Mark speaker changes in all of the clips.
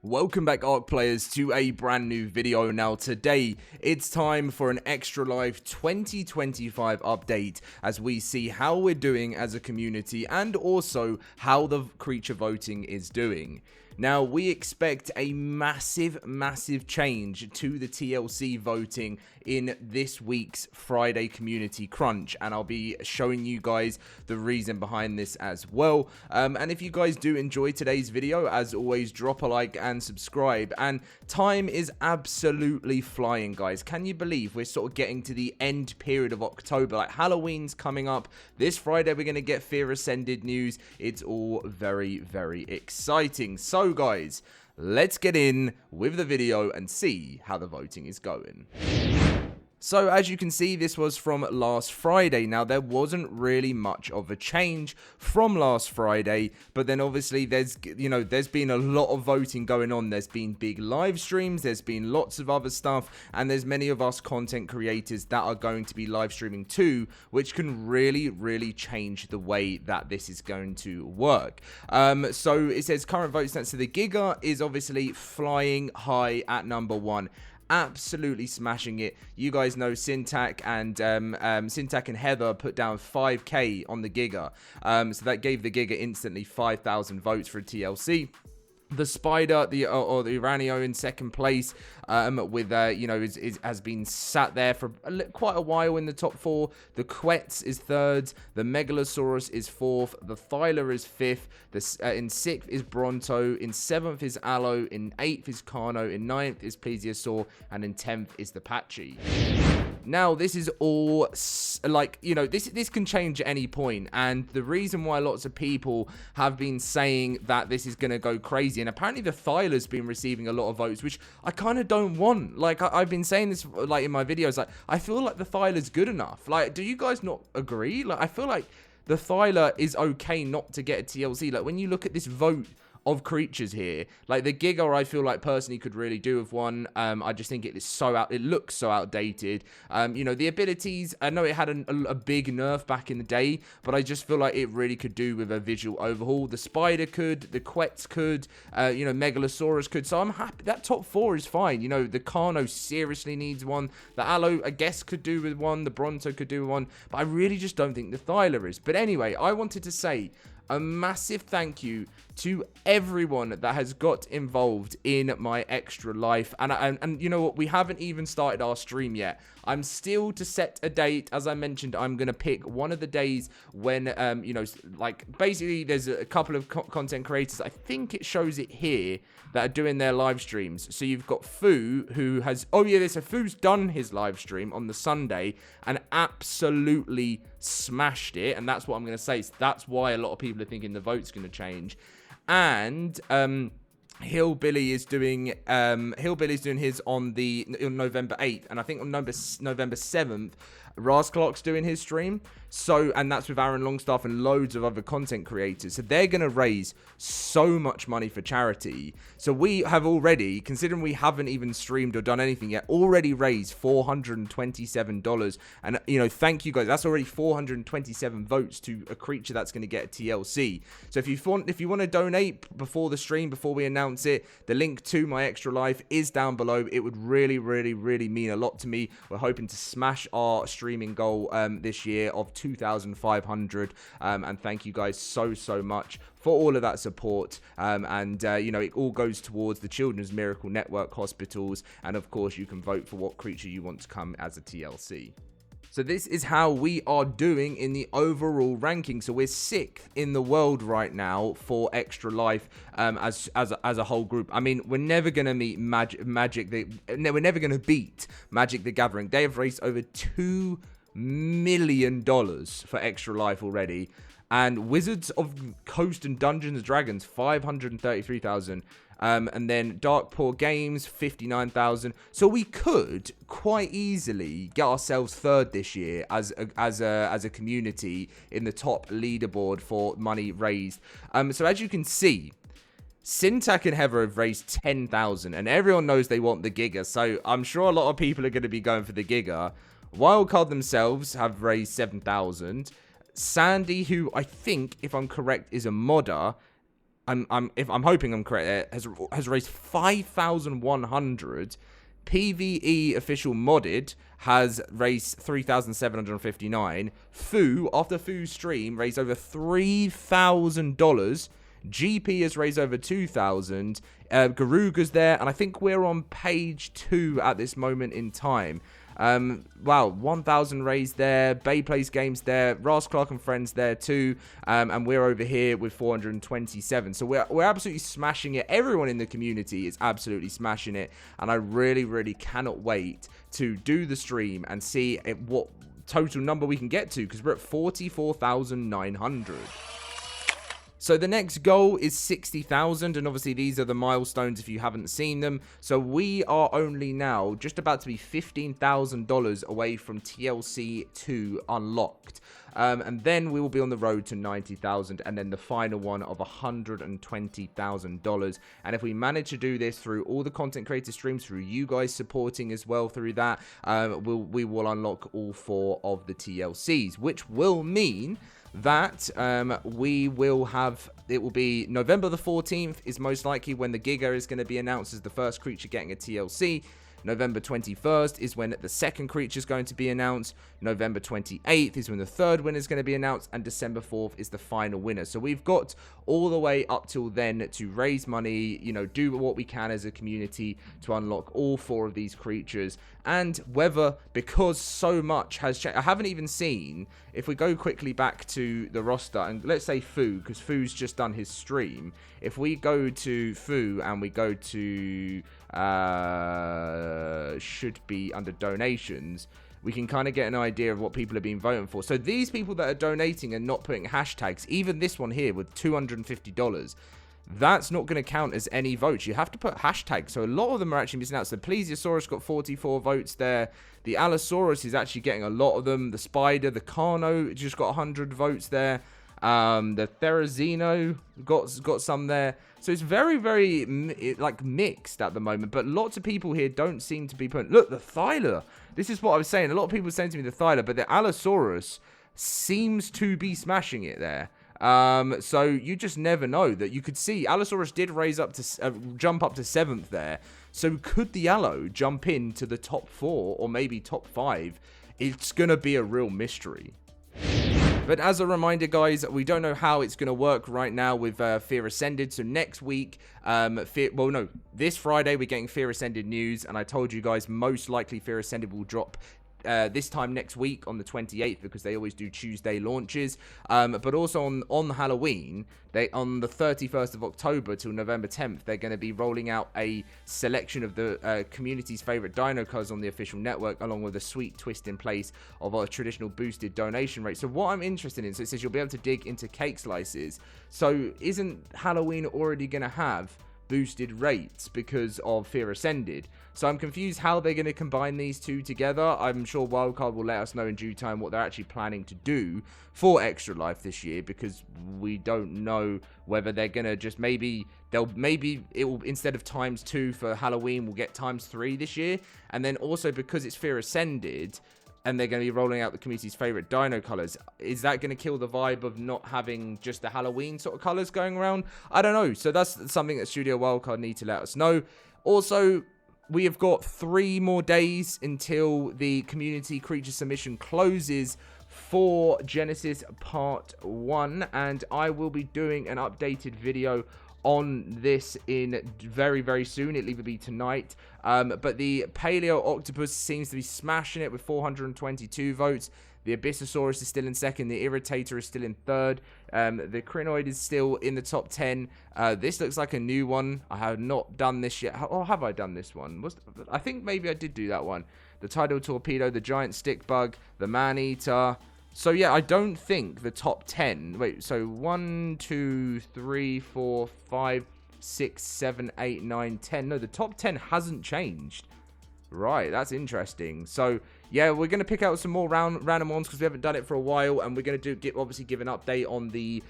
Speaker 1: Welcome back, ARK players, to a brand new video. Now today it's time for an Extra Life 2025 update as we see how we're doing as a community and also how the creature voting is doing. Now, we expect a massive change to the TLC voting in this week's Friday community crunch, and I'll be showing you guys the reason behind this as well. And if you guys do enjoy today's video, as always, drop a like and subscribe. And time is absolutely flying, guys. Can you believe we're sort of getting to the end period of October? Like, Halloween's coming up. This Friday we're going to get Fear Ascended news. It's all very exciting. So guys, let's get in with the video and see how the voting is going. So as you can see, this was from last Friday. Now, there wasn't really much of a change from last Friday, but then obviously there's been a lot of voting going on. There's been big live streams, there's been lots of other stuff, and there's many of us content creators that are going to be live streaming too, which can really change the way that this is going to work. So it says current vote stats. So the Giga is obviously flying high at number 1. Absolutely smashing it. You guys know Syntac and Heather put down 5k on the Giga, so that gave the Giga instantly 5,000 votes for a TLC. The Spider, the Uranio in second place, with has been sat there for quite a while in the top 4. The Quetz is 3rd. The Megalosaurus is 4th. The Thyla is 5th. In 6th is Bronto. In 7th is Aloe. In 8th is Carno. In 9th is Plesiosaur. And in 10th is the Patchy. Now, this is all, like, this can change at any point, and the reason why lots of people have been saying that this is going to go crazy, and apparently the Thyla's been receiving a lot of votes, which I kind of don't want. Like, I've been saying this, like, in my videos, like, I feel like the Thyla's good enough. Like, do you guys not agree? Like, I feel like the Thyla is okay not to get a TLC. Like, when you look at this vote of creatures here, like the Giga, I feel like personally could really do with one. I just think it looks so outdated. The abilities, I know it had a big nerf back in the day, but I just feel like it really could do with a visual overhaul. The Spider could, the Quetz could, Megalosaurus could, so I'm happy. That top 4 is fine. The Carno seriously needs one. The Aloe, I guess, could do with one. The Bronto could do with one, but I really just don't think the Thyla is. But anyway, I wanted to say a massive thank you to everyone that has got involved in my Extra Life. And you know what? We haven't even started our stream yet. I'm still to set a date. As I mentioned, I'm going to pick one of the days when, basically there's a couple of content creators. I think it shows it here that are doing their live streams. So you've got Fu, who has, Fu's done his live stream on the Sunday and absolutely smashed it. And that's what I'm going to say. So that's why a lot of people are thinking the vote's going to change. And Hillbilly is doing his on November 8th, and I think on November 7th, Rasclock's doing his stream. So, and that's with Aaron Longstaff and loads of other content creators. So they're going to raise so much money for charity. So we have already, considering we haven't even streamed or done anything yet, already raised $427. And, thank you guys. That's already 427 votes to a creature that's going to get a TLC. So if you want to donate before the stream, before we announce it, the link to my Extra Life is down below. It would really mean a lot to me. We're hoping to smash our streaming goal this year of 2,500, and thank you guys so much for all of that support. It all goes towards the Children's Miracle Network hospitals, and of course you can vote for what creature you want to come as a TLC. So this is how we are doing in the overall ranking. So we're 6th in the world right now for Extra Life as a whole group. I mean, we're never gonna meet we're never gonna beat Magic the Gathering. They have raised over $2 million for Extra Life already. And Wizards of Coast and Dungeons and Dragons, 533,000. And then Darkpaw Games, 59,000. So we could quite easily get ourselves 3rd this year as a community in the top leaderboard for money raised. So as you can see, Syntac and Heather have raised 10,000, and everyone knows they want the Giga. So I'm sure a lot of people are going to be going for the Giga. Wildcard themselves have raised 7,000. Sandy, who I think, if I'm correct, is a modder, if I'm hoping I'm correct, has raised 5,100. PvE official modded has raised 3,759. After Foo's stream, raised over $3,000. GP has raised over 2,000. Garuga's there, and I think we're on page 2 at this moment in time. Wow, 1,000 raised there. Bay Plays Games there. Ras Clark and friends there too. And we're over here with 427. So we're absolutely smashing it. Everyone in the community is absolutely smashing it. And I really, really cannot wait to do the stream and see what total number we can get to, because we're at 44,900. So the next goal is 60,000, and obviously these are the milestones if you haven't seen them. So we are only now just about to be $15,000 away from TLC 2 unlocked. And then we will be on the road to 90,000, and then the final one of $120,000. And if we manage to do this through all the content creator streams, through you guys supporting as well through that, we will unlock all 4 of the TLCs, which will mean that we will have, it will be November the 14th is most likely when the Giga is going to be announced as the first creature getting a TLC. November 21st is when the second creature is going to be announced. November 28th is when the third winner is going to be announced. And December 4th is the final winner. So we've got all the way up till then to raise money, you know, do what we can as a community to unlock all 4 of these creatures. And whether, because so much has changed, I haven't even seen, if we go quickly back to the roster, and let's say Fu, because Fu's just done his stream. If we go to Fu and we go to, should be under donations, we can kind of get an idea of what people have been voting for. So these people that are donating and not putting hashtags, even this one here with $250, that's not going to count as any votes. You have to put hashtags. So a lot of them are actually missing out. So Plesiosaurus got 44 votes there. The Allosaurus is actually getting a lot of them. The Spider, the Carno just got 100 votes there. The Therizino got some there. So it's very, very like mixed at the moment. But lots of people here don't seem to be putting... Look, the Thyla. This is what I was saying. A lot of people are saying to me the Thyla, but the Allosaurus seems to be smashing it there. So you just never know. That you could see Allosaurus did raise up to jump up to 7th there. So could the Allo jump into the top 4 or maybe top 5? It's gonna be a real mystery. But as a reminder, guys, we don't know how it's going to work right now with Fear Ascended. So next week, this Friday, we're getting Fear Ascended news. And I told you guys, most likely Fear Ascended will drop this time next week on the 28th, because they always do Tuesday launches. But also on Halloween, on the 31st of October till November 10th, they're going to be rolling out a selection of the community's favorite dino cards on the official network, along with a sweet twist in place of our traditional boosted donation rate. So what I'm interested in, so it says you'll be able to dig into cake slices. So isn't Halloween already going to have boosted rates because of Fear Ascended? So I'm confused how they're going to combine these two together. I'm sure Wildcard will let us know in due time what they're actually planning to do for Extra Life this year, because we don't know whether they're going to just maybe it will, instead of ×2 for Halloween, we'll get ×3 this year. And then also because it's Fear Ascended and they're going to be rolling out the community's favorite dino colors, is that going to kill the vibe of not having just the Halloween sort of colors going around? I don't know. So that's something that Studio Wildcard need to let us know. Also, we have got 3 more days until the community creature submission closes for Genesis Part 1, and I will be doing an updated video on this in very, very soon. It'll either be tonight, but the Paleo Octopus seems to be smashing it with 422 votes. The Abyssosaurus is still in 2nd. The Irritator is still in 3rd. The Crinoid is still in the top 10. This looks like a new one. I have not done this yet. Or have I done this one? I think maybe I did do that one. The Tidal Torpedo, the Giant Stick Bug, the Man-Eater. So yeah, I don't think the top 10... Wait, so 1, 2, 3, 4, 5, 6, 7, 8, 9, 10. No, the top 10 hasn't changed. Right, that's interesting. So, yeah, we're going to pick out some more random ones because we haven't done it for a while. And we're going to obviously give an update on the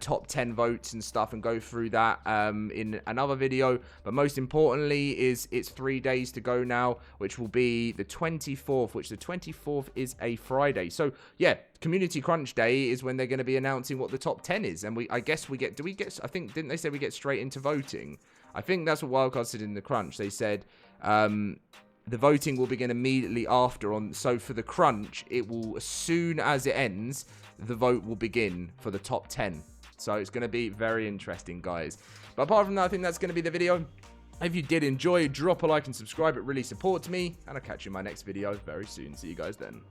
Speaker 1: top 10 votes and stuff and go through that in another video. But most importantly is it's 3 days to go now, which will be the 24th, which the 24th is a Friday. So, yeah, Community Crunch Day is when they're going to be announcing what the top 10 is. And I guess we get, I think, didn't they say we get straight into voting? I think that's what Wildcard said in the crunch. They said, the voting will begin immediately after so for the crunch, it will, as soon as it ends, the vote will begin for the top 10. So it's going to be very interesting, guys. But apart from that, I think that's going to be the video. If you did enjoy, drop a like and subscribe. It really supports me. And I'll catch you in my next video very soon. See you guys then.